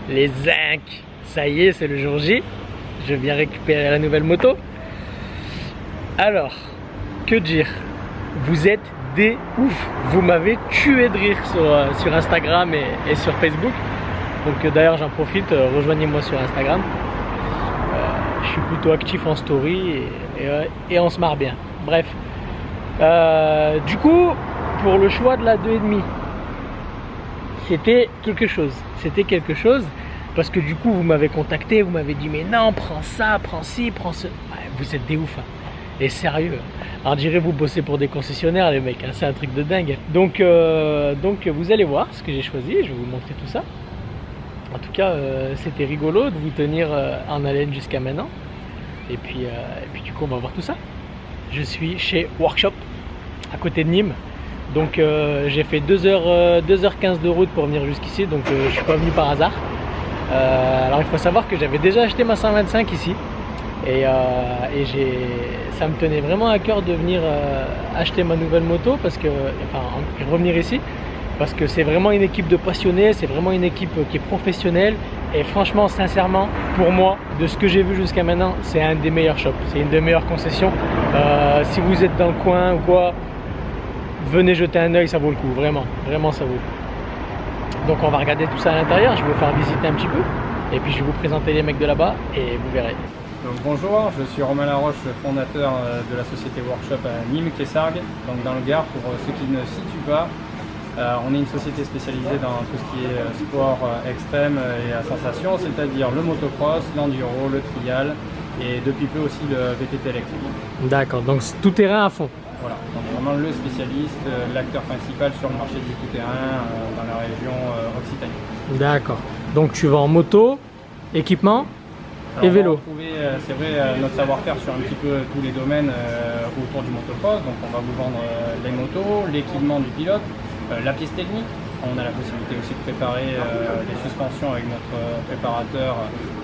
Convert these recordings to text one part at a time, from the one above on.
les zinc. Ça y est, c'est le jour J. Je viens récupérer la nouvelle moto. Alors, que dire? Vous êtes des ouf. Vous m'avez tué de rire sur Instagram et sur Facebook. Donc d'ailleurs j'en profite, rejoignez-moi sur Instagram. Je suis plutôt actif en story et on se marre bien. Bref. Du coup, pour le choix de la 2,5, c'était quelque chose. C'était quelque chose parce que du coup vous m'avez contacté, vous m'avez dit mais non, prends ça, prends ci, prends ce. Ouais, vous êtes des ouf. Hein. Et sérieux. Alors dirais vous bossez pour des concessionnaires les mecs, hein, c'est un truc de dingue. Donc vous allez voir ce que j'ai choisi, je vais vous montrer tout ça. En tout cas, c'était rigolo de vous tenir en haleine jusqu'à maintenant. Et puis du coup, on va voir tout ça. Je suis chez Workshop, à côté de Nîmes. Donc j'ai fait 2h15 de route pour venir jusqu'ici. Donc je suis pas venu par hasard. Alors il faut savoir que j'avais déjà acheté ma 125 ici. Et ça me tenait vraiment à cœur de venir acheter ma nouvelle moto. Revenir ici. Parce que c'est vraiment une équipe de passionnés, c'est vraiment une équipe qui est professionnelle. Et franchement, sincèrement, pour moi, de ce que j'ai vu jusqu'à maintenant, c'est un des meilleurs shops. C'est une des meilleures concessions. Si vous êtes dans le coin ou quoi, venez jeter un œil, ça vaut le coup. Vraiment, vraiment, ça vaut le coup. Donc on va regarder tout ça à l'intérieur. Je vais vous faire visiter un petit peu. Et puis je vais vous présenter les mecs de là-bas et vous verrez. Donc bonjour, je suis Romain Laroche, fondateur de la société Workshop à Nîmes, Quessargues, donc dans le Gard pour ceux qui ne situent pas. On est une société spécialisée dans tout ce qui est sport extrême et à sensation, c'est-à-dire le motocross, l'enduro, le trial et depuis peu aussi le VTT électrique. D'accord, donc tout terrain à fond. Voilà, on est vraiment le spécialiste, l'acteur principal sur le marché du tout-terrain dans la région Occitanie. D'accord, donc tu vas en moto, équipement et vélo. C'est vrai, notre savoir-faire sur un petit peu tous les domaines autour du motocross, donc on va vous vendre les motos, l'équipement du pilote, la pièce technique. On a la possibilité aussi de préparer les suspensions avec notre préparateur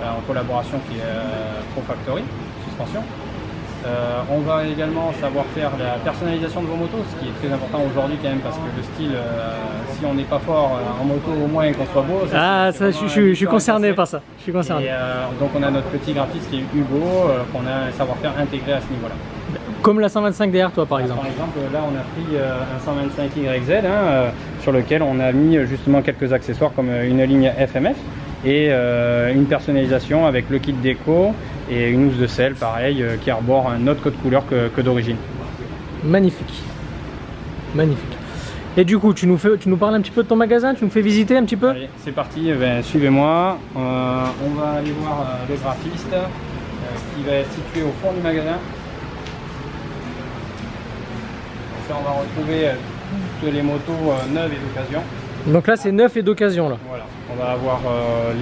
en collaboration qui est ProFactory Suspension. On va également savoir faire la personnalisation de vos motos, ce qui est très important aujourd'hui quand même parce que le style, si on n'est pas fort en moto au moins qu'on soit beau. Je suis concerné par ça. Je suis concerné. Et, donc on a notre petit graphiste qui est Hugo, qu'on a un savoir-faire intégré à ce niveau-là. Comme la 125 derrière toi par exemple. Par exemple, là on a pris un 125 YZ sur lequel on a mis justement quelques accessoires comme une ligne FMF et une personnalisation avec le kit déco et une housse de selle pareil qui arbore un autre code couleur que d'origine. Magnifique. Magnifique. Et du coup, tu nous parles un petit peu de ton magasin, tu nous fais visiter un petit peu? Allez, c'est parti, suivez-moi. On va aller voir le graphiste qui va être situé au fond du magasin. Là, on va retrouver toutes les motos neuves et d'occasion. Donc là, c'est neuf et d'occasion là. Voilà, on va avoir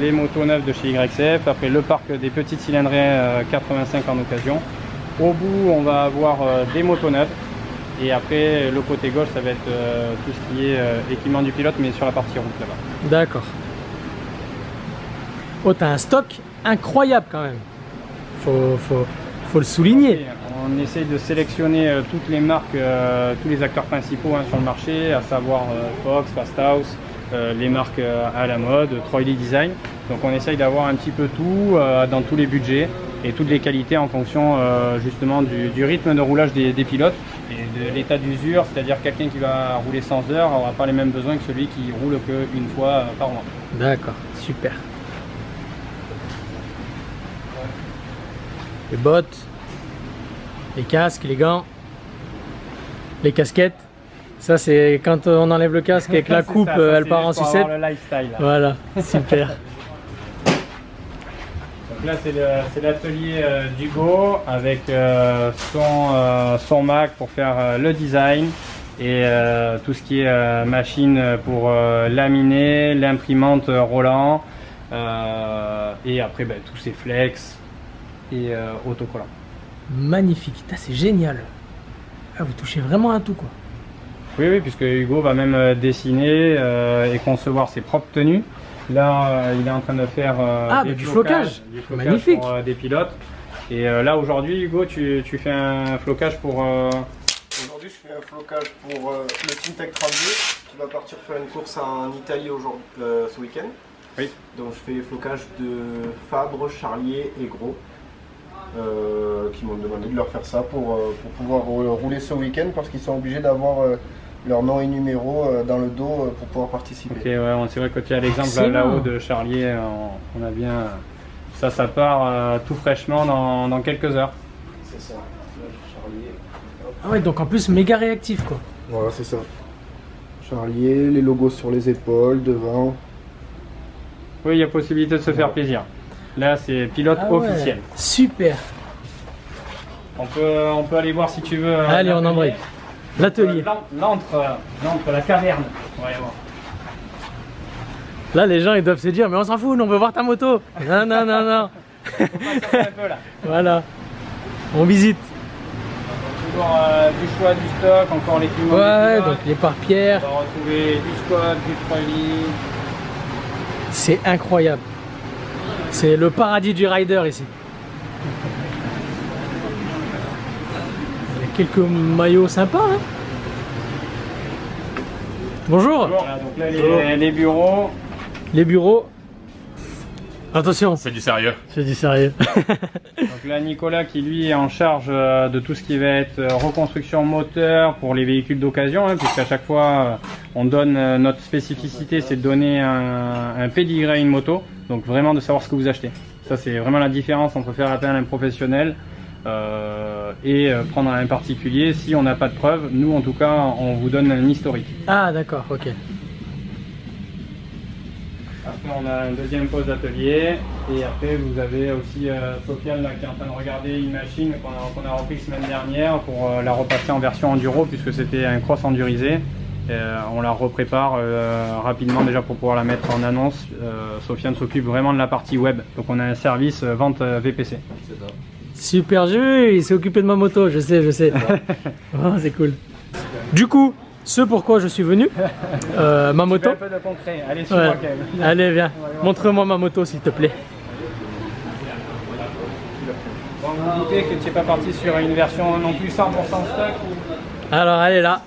les motos neuves de chez YCF, après le parc des petites cylindrées 85 en occasion. Au bout, on va avoir des motos neuves. Et après, le côté gauche, ça va être tout ce qui est équipement du pilote, mais sur la partie route là-bas. D'accord. Oh, t'as un stock incroyable quand même. Faut le souligner. On essaye de sélectionner toutes les marques, tous les acteurs principaux sur le marché, à savoir Fox, Fasthouse, les marques à la mode, Troily Design. Donc on essaye d'avoir un petit peu tout dans tous les budgets et toutes les qualités en fonction justement du rythme de roulage des pilotes et de l'état d'usure, c'est-à-dire quelqu'un qui va rouler 100 heures n'aura pas les mêmes besoins que celui qui roule qu'une fois par mois. D'accord, super. Les bottes, les casques, les gants, les casquettes. Ça c'est quand on enlève le casque avec la coupe, elle part en sucette. Le lifestyle. Voilà, super. Donc là c'est l'atelier d'Hugo avec son Mac pour faire le design et tout ce qui est machine pour laminer, l'imprimante Roland et après tous ces flex et autocollants. Magnifique, c'est génial. Ah, vous touchez vraiment à tout quoi. Oui, puisque Hugo va même dessiner et concevoir ses propres tenues. Là, il est en train de faire du flocage. Magnifique. Pour des pilotes. Et là, aujourd'hui, Hugo, tu fais un flocage pour... Aujourd'hui, je fais un flocage pour le Team Tech 32 qui va partir faire une course en Italie aujourd'hui, ce week-end. Oui. Donc je fais les flocages de Fabre, Charlier et Gros. Qui m'ont demandé de leur faire ça pour pouvoir rouler ce week-end parce qu'ils sont obligés d'avoir leur nom et numéro dans le dos pour pouvoir participer. Ok, ouais, c'est vrai que tu as l'exemple là-haut de Charlier, on a bien. Ça part tout fraîchement dans quelques heures. C'est ça, Charlier. Ah ouais, donc en plus méga réactif quoi. Voilà, c'est ça. Charlier, les logos sur les épaules, devant. Oui, il y a possibilité de se faire plaisir. Là, c'est pilote officiel. Super. On peut aller voir si tu veux. Allez, on embraye. L'atelier. L'antre, la caverne. On va aller voir. Là, les gens ils doivent se dire, mais on s'en fout, nous, on veut voir ta moto. Non, non, non, non. On va un peu là. Voilà. On visite. Toujours du choix, du stock, encore l'équipement. Ouais, donc les pare-pierres. On va retrouver du squat, du trolley. C'est incroyable. C'est le paradis du rider ici. Il y a quelques maillots sympas. Hein. Bonjour. Voilà, donc là les bureaux. Les bureaux. Attention. C'est du sérieux. C'est du sérieux. Donc là Nicolas qui lui est en charge de tout ce qui va être reconstruction moteur pour les véhicules d'occasion, hein, puisqu'à chaque fois on donne notre spécificité, c'est de donner un pédigré à une moto, donc vraiment de savoir ce que vous achetez. Ça c'est vraiment la différence entre faire appel à un professionnel et prendre un particulier. Si on n'a pas de preuves, nous en tout cas on vous donne un historique. Ah d'accord, ok. Après on a un deuxième pose d'atelier et après vous avez aussi Sofiane là, qui est en train de regarder une machine qu'on a repris semaine dernière pour la repasser en version enduro puisque c'était un cross endurisé. On la reprépare rapidement déjà pour pouvoir la mettre en annonce. Sofiane s'occupe vraiment de la partie web, donc on a un service vente VPC. C'est ça. Super, j'ai vu, il s'est occupé de ma moto, je sais, je sais. Oh, c'est cool. Du coup, ce pourquoi je suis venu, ma moto. Un peu de concret, allez suis-moi Ouais. quand même. Allez, viens, montre-moi ma moto s'il te plaît. Bon, vous doutez que tu n'es pas parti sur une version non plus 100% stock. Alors, elle est là,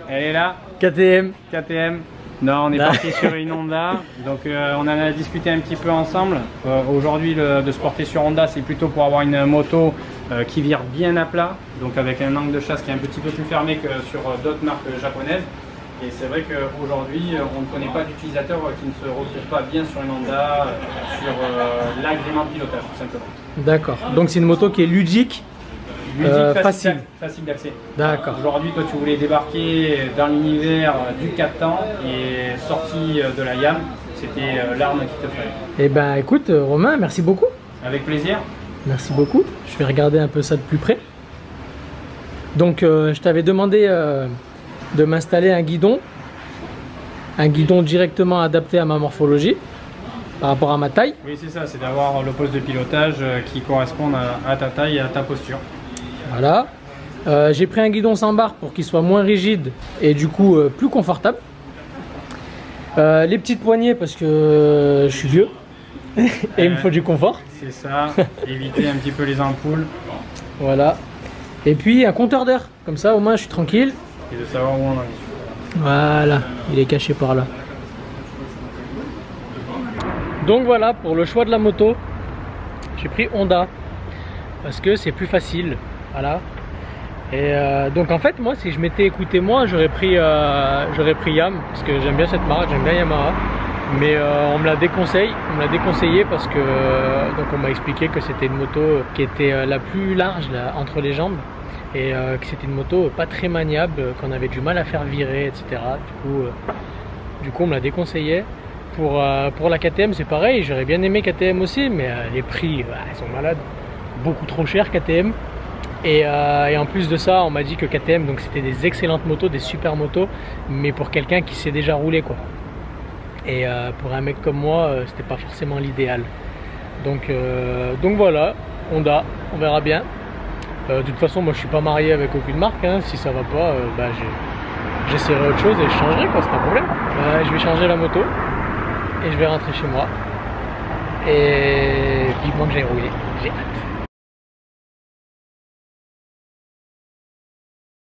Elle est là, KTM. KTM. Non, on est parti sur une Honda, donc on en a discuté un petit peu ensemble. Aujourd'hui, de se porter sur Honda, c'est plutôt pour avoir une moto qui vire bien à plat, donc avec un angle de chasse qui est un petit peu plus fermé que sur d'autres marques japonaises. Et c'est vrai qu'aujourd'hui, on ne connaît pas d'utilisateurs qui ne se retrouvent pas bien sur une Honda, sur l'agrément de pilotage, tout simplement. D'accord, donc c'est une moto qui est ludique. Facile d'accès. D'accord. Aujourd'hui, toi, tu voulais débarquer dans l'univers du 4 temps et sorti de la YAM, c'était l'arme qui te fallait. Eh ben écoute Romain, merci beaucoup. Avec plaisir. Merci beaucoup. Je vais regarder un peu ça de plus près. Donc je t'avais demandé de m'installer un guidon directement adapté à ma morphologie par rapport à ma taille. Oui, c'est ça, c'est d'avoir le poste de pilotage qui corresponde à ta taille et à ta posture. Voilà. J'ai pris un guidon sans barre pour qu'il soit moins rigide et du coup plus confortable. Les petites poignées parce que je suis vieux et il me faut du confort. C'est ça, éviter un petit peu les ampoules. Voilà. Et puis un compteur d'heure, comme ça au moins je suis tranquille. Et de savoir où on en est. Voilà, il est caché par là. Donc voilà, pour le choix de la moto, j'ai pris Honda parce que c'est plus facile. Voilà. Et donc en fait, moi, si je m'étais écouté moi, j'aurais pris Yam parce que j'aime bien cette marque, j'aime bien Yamaha. Mais on me l'a déconseillé parce que donc on m'a expliqué que c'était une moto qui était la plus large là, entre les jambes et que c'était une moto pas très maniable, qu'on avait du mal à faire virer, etc. Du coup on me l'a déconseillé. Pour la KTM c'est pareil, j'aurais bien aimé KTM aussi, mais les prix ils sont malades, beaucoup trop cher KTM. Et en plus de ça, on m'a dit que KTM donc c'était des excellentes motos, des super motos, mais pour quelqu'un qui sait déjà rouler quoi. Et pour un mec comme moi, c'était pas forcément l'idéal. Donc voilà, Honda, on verra bien. De toute façon, moi je suis pas marié avec aucune marque, hein. Si ça va pas, j'essaierai autre chose et je changerai quoi, c'est pas un problème. Je vais changer la moto et je vais rentrer chez moi. Et vivement que j'aille rouler, j'ai hâte.